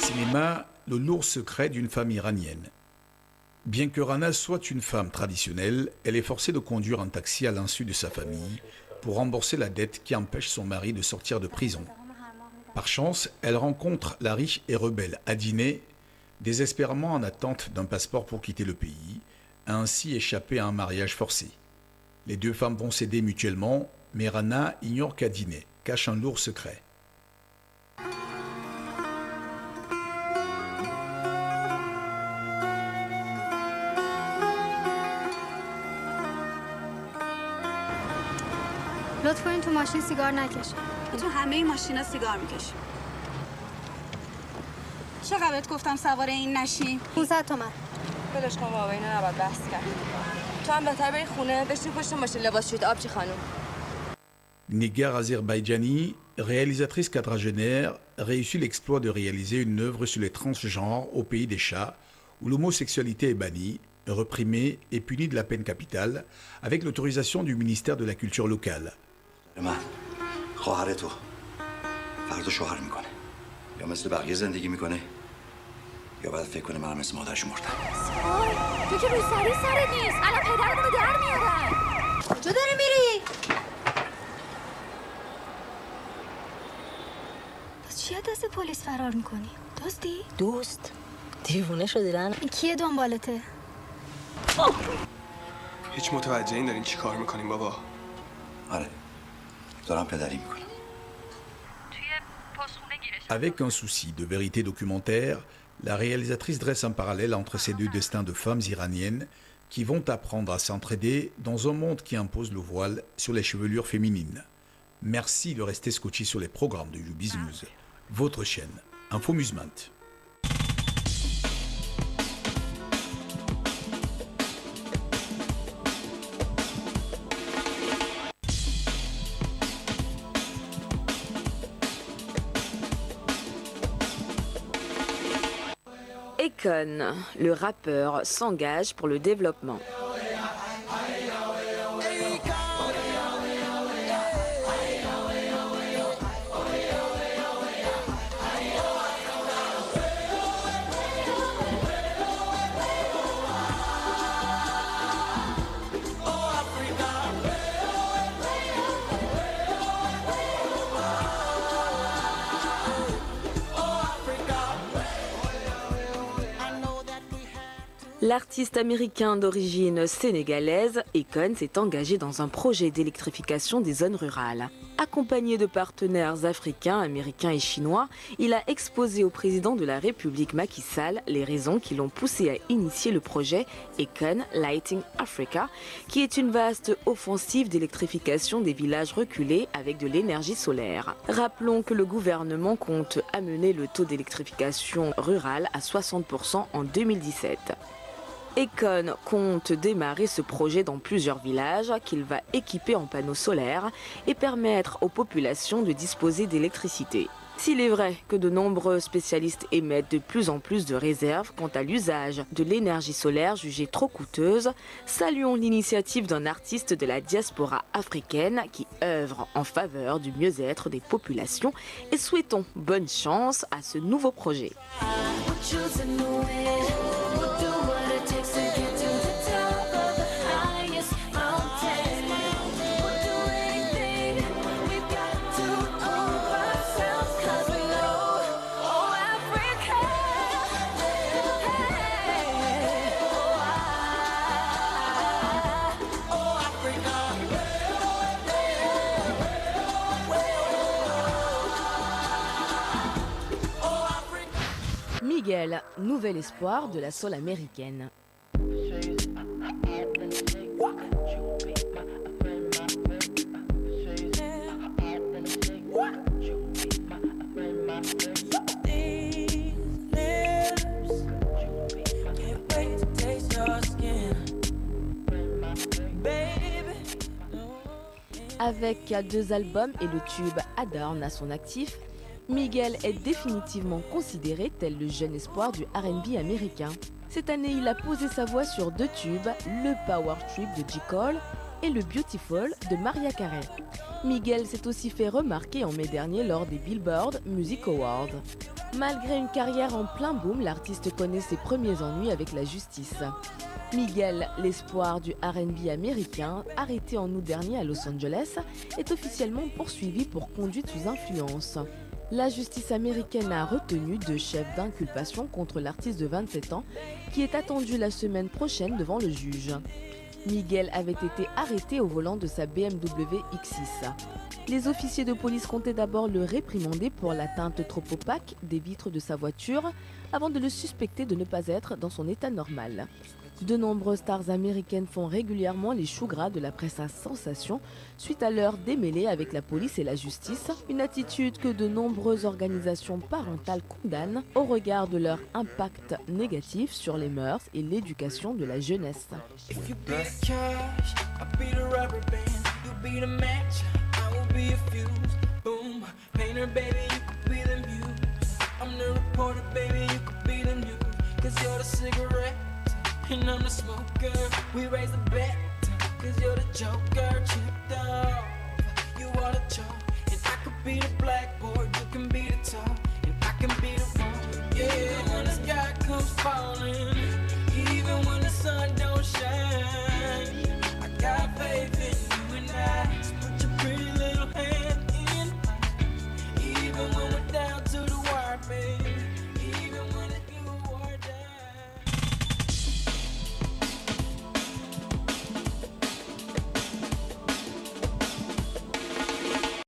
Cinéma, le lourd secret d'une femme iranienne. Bien que Rana soit une femme traditionnelle, elle est forcée de conduire un taxi à l'insu de sa famille pour rembourser la dette qui empêche son mari de sortir de prison. Par chance, elle rencontre la riche et rebelle Adine, désespérément en attente d'un passeport pour quitter le pays, a ainsi échappé à un mariage forcé. Les deux femmes vont s'aider mutuellement, mais Rana ignore qu'Adine cache un lourd secret. لطف کنین تو ماشین سیگار نکشین. تو همه ماشینا سیگار میکشیم. چقدر بهت گفتم سوار این نشین؟ 500 تومن. ولش کن بابا، اینو نباید بحث کرد. تو هم بهتر بری خونه بشین پشت ماشین لباس شویت آبجی خانم. Negar Azerbaïdjani, réalisatrice quadragénaire, réussit l'exploit de réaliser une œuvre sur les transgenres au pays des chats, où l'homosexualité est bannie, réprimée et punie de la peine capitale, avec l'autorisation du ministère de la Culture locale. من خواهر تو فردا شوهر میکنه یا مثل بقیه زندگی میکنه یا باید فکر کنه من مثل مادرش مردم. تو که روی سرت نیست. الان پدرمونو در میارن. کجا داری میری؟ پس چی دست پلیس فرار میکنی؟ دوستی؟ دوست؟ دیوونه شدی رن؟ این کیه دنبالته؟ هیچ متوجه این دارین چی کار میکنیم بابا؟ آره دارم پدری میکنم. Avec un souci de vérité documentaire, la réalisatrice dresse un parallèle entre ces deux destins de femmes iraniennes qui vont apprendre à s'entraider dans un monde qui impose le voile sur les chevelures féminines. Merci de rester scotché sur les programmes de YouBiz News, votre chaîne Infomusement. Akon, le rappeur, s'engage pour le développement. L'artiste américain d'origine sénégalaise, Akon, s'est engagé dans un projet d'électrification des zones rurales. Accompagné de partenaires africains, américains et chinois, il a exposé au président de la République Macky Sall les raisons qui l'ont poussé à initier le projet Akon Lighting Africa, qui est une vaste offensive d'électrification des villages reculés avec de l'énergie solaire. Rappelons que le gouvernement compte amener le taux d'électrification rurale à 60% en 2017. Akon compte démarrer ce projet dans plusieurs villages qu'il va équiper en panneaux solaires et permettre aux populations de disposer d'électricité. S'il est vrai que de nombreux spécialistes émettent de plus en plus de réserves quant à l'usage de l'énergie solaire jugée trop coûteuse, saluons l'initiative d'un artiste de la diaspora africaine qui œuvre en faveur du mieux-être des populations et souhaitons bonne chance à ce nouveau projet. Miguel, nouvel espoir de la soul américaine. Avec 2 albums et le tube Adorn à son actif, Miguel est définitivement considéré tel le jeune espoir du R&B américain. Cette année, il a posé sa voix sur 2 tubes, le Power Trip de J. Cole et le Beautiful de Mariah Carey. Miguel s'est aussi fait remarquer en mai dernier lors des Billboard Music Awards. Malgré une carrière en plein boom, l'artiste connaît ses premiers ennuis avec la justice. Miguel, l'espoir du R&B américain, arrêté en août dernier à Los Angeles, est officiellement poursuivi pour conduite sous influence. La justice américaine a retenu 2 chefs d'inculpation contre l'artiste de 27 ans qui est attendu la semaine prochaine devant le juge. Miguel avait été arrêté au volant de sa BMW X6. Les officiers de police comptaient d'abord le réprimander pour l'atteinte trop opaque des vitres de sa voiture avant de le suspecter de ne pas être dans son état normal. De nombreuses stars américaines font régulièrement les choux gras de la presse à sensation suite à leur démêlés avec la police et la justice, une attitude que de nombreuses organisations parentales condamnent au regard de leur impact négatif sur les mœurs et l'éducation de la jeunesse. And I'm the smoker, we raise a bet, cause you're the joker, chipped off. You are the chalk, and I could be the blackboard, you can be the top, and I can be the